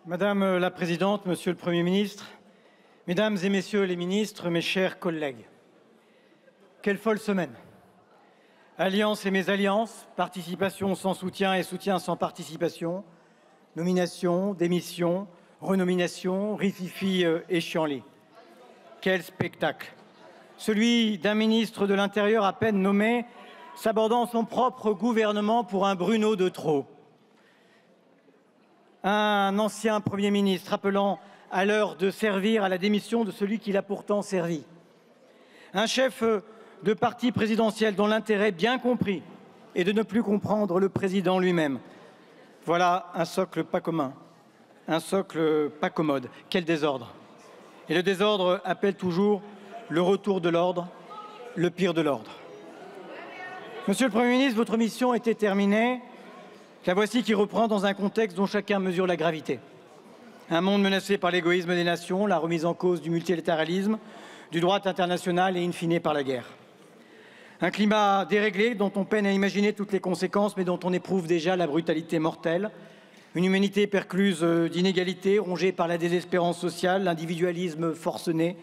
Madame la Présidente, Monsieur le Premier ministre, Mesdames et Messieurs les ministres, mes chers collègues, quelle folle semaine! Alliances et mésalliances, participation sans soutien et soutien sans participation, nomination, démission, renomination, rififi et chienlit. Quel spectacle! Celui d'un ministre de l'Intérieur à peine nommé, s'abordant son propre gouvernement pour un Bruno de trop. Un ancien Premier ministre appelant à l'heure de servir à la démission de celui qui l'a pourtant servi. Un chef de parti présidentiel dont l'intérêt bien compris est de ne plus comprendre le président lui-même. Voilà un socle pas commun, un socle pas commode. Quel désordre! Et le désordre appelle toujours le retour de l'ordre, le pire de l'ordre. Monsieur le Premier ministre, votre mission était terminée. La voici qui reprend dans un contexte dont chacun mesure la gravité. Un monde menacé par l'égoïsme des nations, la remise en cause du multilatéralisme, du droit international et in fine par la guerre. Un climat déréglé dont on peine à imaginer toutes les conséquences mais dont on éprouve déjà la brutalité mortelle. Une humanité percluse d'inégalités, rongée par la désespérance sociale, l'individualisme forcené,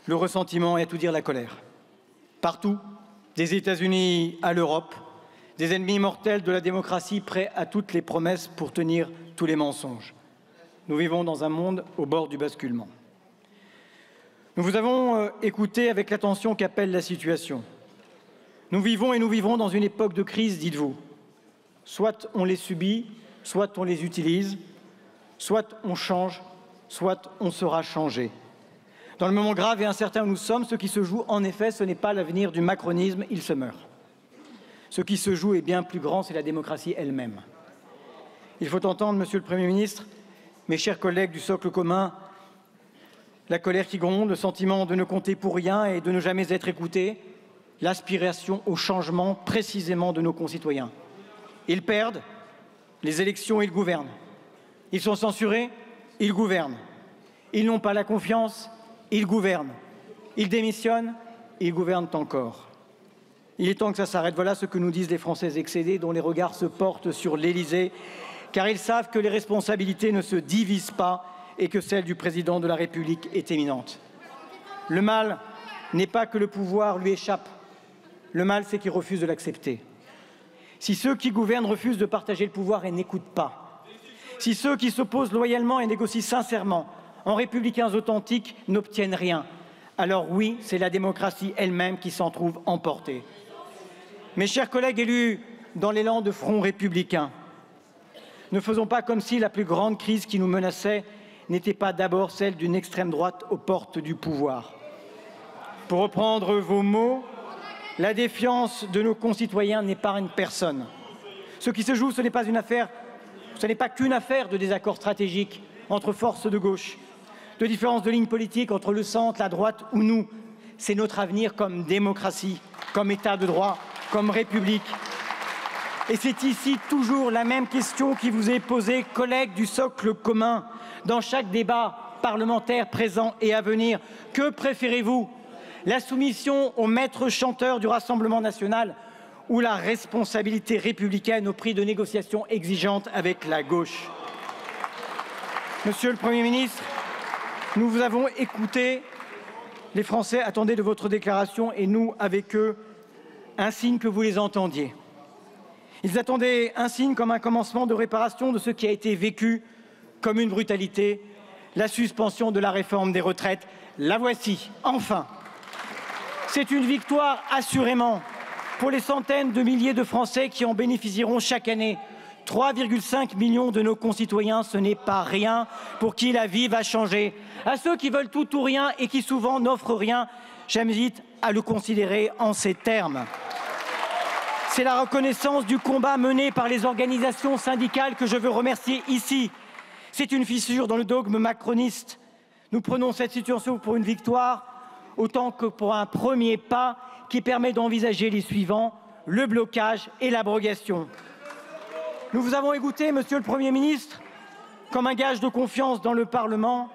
le ressentiment et à tout dire la colère. Partout, des États-Unis à l'Europe, des ennemis mortels de la démocratie prêts à toutes les promesses pour tenir tous les mensonges. Nous vivons dans un monde au bord du basculement. Nous vous avons écouté avec l'attention qu'appelle la situation. Nous vivons et nous vivrons dans une époque de crise, dites-vous. Soit on les subit, soit on les utilise, soit on change, soit on sera changé. Dans le moment grave et incertain où nous sommes, ce qui se joue en effet, ce n'est pas l'avenir du macronisme, il se meurt. Ce qui se joue est bien plus grand, c'est la démocratie elle-même. Il faut entendre, Monsieur le Premier ministre, mes chers collègues du socle commun, la colère qui gronde, le sentiment de ne compter pour rien et de ne jamais être écouté, l'aspiration au changement précisément de nos concitoyens. Ils perdent les élections, ils gouvernent. Ils sont censurés, ils gouvernent. Ils n'ont pas la confiance, ils gouvernent. Ils démissionnent, ils gouvernent encore. Il est temps que ça s'arrête. Voilà ce que nous disent les Français excédés dont les regards se portent sur l'Élysée, car ils savent que les responsabilités ne se divisent pas et que celle du président de la République est éminente. Le mal n'est pas que le pouvoir lui échappe. Le mal, c'est qu'il refuse de l'accepter. Si ceux qui gouvernent refusent de partager le pouvoir et n'écoutent pas, si ceux qui s'opposent loyalement et négocient sincèrement, en républicains authentiques, n'obtiennent rien, alors oui, c'est la démocratie elle-même qui s'en trouve emportée. Mes chers collègues élus dans l'élan de front républicain, ne faisons pas comme si la plus grande crise qui nous menaçait n'était pas d'abord celle d'une extrême droite aux portes du pouvoir. Pour reprendre vos mots, la défiance de nos concitoyens n'épargne personne. Ce qui se joue, ce n'est pas qu'une affaire de désaccord stratégique entre forces de gauche, de différence de ligne politique entre le centre, la droite ou nous. C'est notre avenir comme démocratie, comme État de droit, comme République. Et c'est ici toujours la même question qui vous est posée, collègues du socle commun, dans chaque débat parlementaire présent et à venir. Que préférez-vous? La soumission au maître chanteur du Rassemblement national ou la responsabilité républicaine au prix de négociations exigeantes avec la gauche? Monsieur le Premier ministre, nous vous avons écouté. Les Français attendaient de votre déclaration et nous, avec eux, un signe que vous les entendiez. Ils attendaient un signe comme un commencement de réparation de ce qui a été vécu comme une brutalité, la suspension de la réforme des retraites. La voici, enfin. C'est une victoire, assurément, pour les centaines de milliers de Français qui en bénéficieront chaque année. 3,5 millions de nos concitoyens, ce n'est pas rien, pour qui la vie va changer. À ceux qui veulent tout ou rien et qui souvent n'offrent rien, j'invite à le considérer en ces termes. C'est la reconnaissance du combat mené par les organisations syndicales que je veux remercier ici. C'est une fissure dans le dogme macroniste. Nous prenons cette situation pour une victoire, autant que pour un premier pas qui permet d'envisager les suivants, le blocage et l'abrogation. Nous vous avons écouté, Monsieur le Premier ministre, comme un gage de confiance dans le Parlement.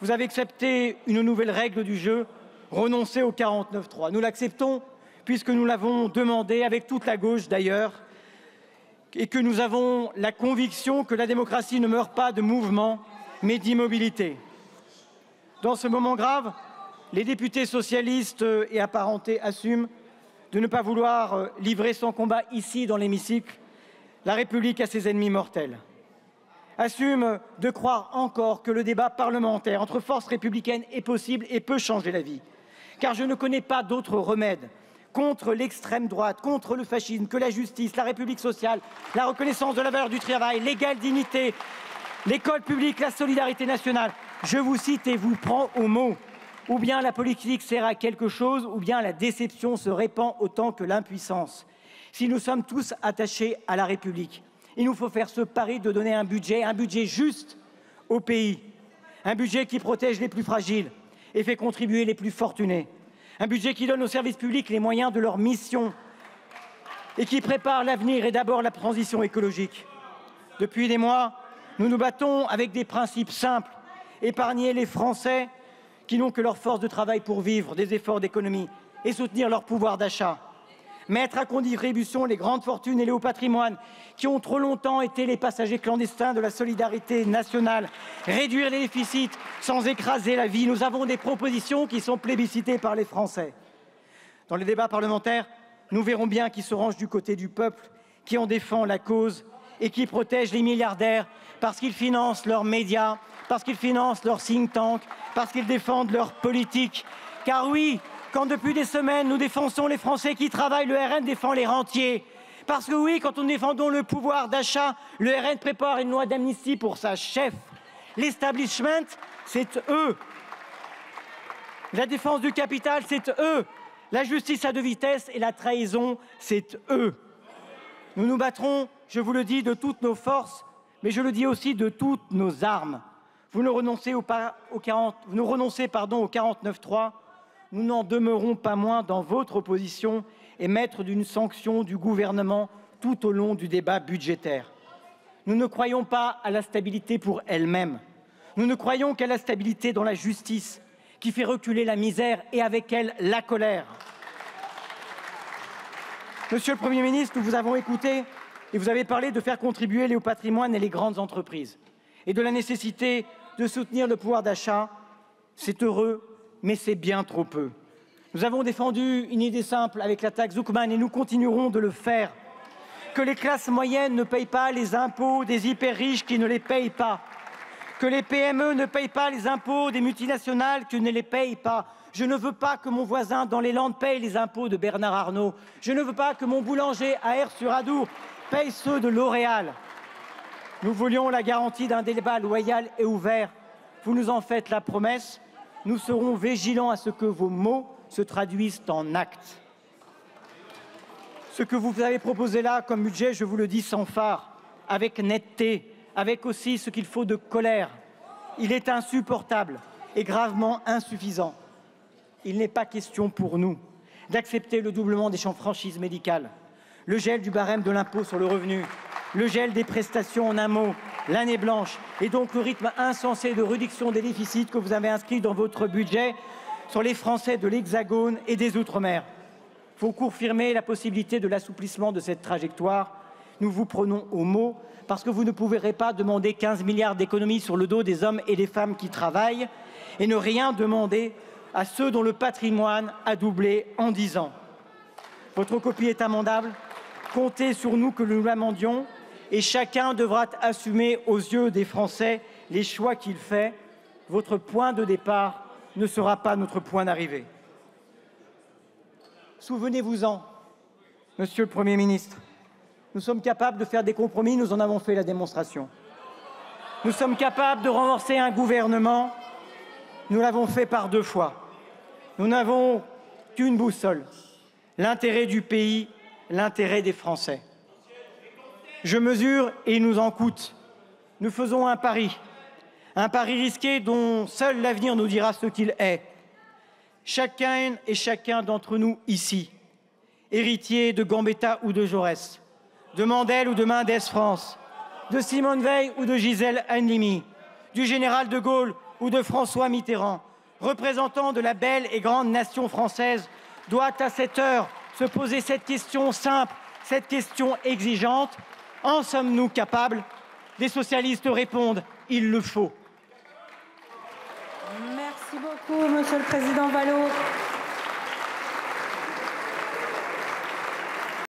Vous avez accepté une nouvelle règle du jeu, renoncer au 49.3. Nous l'acceptons puisque nous l'avons demandé, avec toute la gauche d'ailleurs, et que nous avons la conviction que la démocratie ne meurt pas de mouvement, mais d'immobilité. Dans ce moment grave, les députés socialistes et apparentés assument de ne pas vouloir livrer son combat ici, dans l'hémicycle, la République à ses ennemis mortels. Assument de croire encore que le débat parlementaire entre forces républicaines est possible et peut changer la vie. Car je ne connais pas d'autre remède contre l'extrême droite, contre le fascisme, que la justice, la République sociale, la reconnaissance de la valeur du travail, l'égale dignité, l'école publique, la solidarité nationale. Je vous cite et vous prends au mot. Ou bien la politique sert à quelque chose, ou bien la déception se répand autant que l'impuissance. Si nous sommes tous attachés à la République, il nous faut faire ce pari de donner un budget juste au pays. Un budget qui protège les plus fragiles et fait contribuer les plus fortunés. Un budget qui donne aux services publics les moyens de leur mission et qui prépare l'avenir et d'abord la transition écologique. Depuis des mois, nous nous battons avec des principes simples. Épargner les Français qui n'ont que leur force de travail pour vivre, des efforts d'économie et soutenir leur pouvoir d'achat. Mettre à contribution les grandes fortunes et les hauts patrimoines qui ont trop longtemps été les passagers clandestins de la solidarité nationale. Réduire les déficits sans écraser la vie. Nous avons des propositions qui sont plébiscitées par les Français. Dans les débats parlementaires, nous verrons bien qui se range du côté du peuple, qui en défend la cause et qui protège les milliardaires parce qu'ils financent leurs médias, parce qu'ils financent leurs think tanks, parce qu'ils défendent leur politique. Car oui, quand depuis des semaines nous défendons les Français qui travaillent, le RN défend les rentiers. Parce que oui, quand nous défendons le pouvoir d'achat, le RN prépare une loi d'amnistie pour sa chef. L'establishment, c'est eux. La défense du capital, c'est eux. La justice à deux vitesses et la trahison, c'est eux. Nous nous battrons, je vous le dis, de toutes nos forces, mais je le dis aussi de toutes nos armes. Vous ne renoncez au 49.3. Nous n'en demeurons pas moins dans votre opposition et maîtres d'une sanction du gouvernement tout au long du débat budgétaire. Nous ne croyons pas à la stabilité pour elle-même. Nous ne croyons qu'à la stabilité dans la justice qui fait reculer la misère et avec elle la colère. Monsieur le Premier ministre, nous vous avons écouté et vous avez parlé de faire contribuer les hauts patrimoines et les grandes entreprises et de la nécessité de soutenir le pouvoir d'achat. C'est heureux, mais c'est bien trop peu. Nous avons défendu une idée simple avec la taxe Zuckman et nous continuerons de le faire. Que les classes moyennes ne payent pas les impôts des hyper riches qui ne les payent pas. Que les PME ne payent pas les impôts des multinationales qui ne les payent pas. Je ne veux pas que mon voisin dans les Landes paye les impôts de Bernard Arnault. Je ne veux pas que mon boulanger à Aire-sur-Adour paye ceux de L'Oréal. Nous voulions la garantie d'un débat loyal et ouvert. Vous nous en faites la promesse. Nous serons vigilants à ce que vos mots se traduisent en actes. Ce que vous avez proposé là comme budget, je vous le dis sans phare, avec netteté, avec aussi ce qu'il faut de colère. Il est insupportable et gravement insuffisant. Il n'est pas question pour nous d'accepter le doublement des franchises médicales, le gel du barème de l'impôt sur le revenu, le gel des prestations, en un mot, l'année blanche, et donc le rythme insensé de réduction des déficits que vous avez inscrit dans votre budget sur les Français de l'Hexagone et des Outre-mer. Il faut confirmer la possibilité de l'assouplissement de cette trajectoire. Nous vous prenons au mot parce que vous ne pourrez pas demander 15 milliards d'économies sur le dos des hommes et des femmes qui travaillent et ne rien demander à ceux dont le patrimoine a doublé en 10 ans. Votre copie est amendable. Comptez sur nous que nous l'amendions et chacun devra assumer aux yeux des Français les choix qu'il fait. Votre point de départ ne sera pas notre point d'arrivée. Souvenez-vous-en, Monsieur le Premier ministre, nous sommes capables de faire des compromis, nous en avons fait la démonstration. Nous sommes capables de renforcer un gouvernement, nous l'avons fait par 2 fois. Nous n'avons qu'une boussole, l'intérêt du pays, l'intérêt des Français. Je mesure et il nous en coûte. Nous faisons un pari risqué dont seul l'avenir nous dira ce qu'il est. Chacun et chacun d'entre nous ici, héritier de Gambetta ou de Jaurès, de Mandel ou de Mendès France, de Simone Veil ou de Gisèle Halimi, du général de Gaulle ou de François Mitterrand, représentant de la belle et grande nation française, doit à cette heure se poser cette question simple, cette question exigeante. En sommes-nous capables? Les socialistes répondent: il le faut. Merci beaucoup, Monsieur le Président Vallot.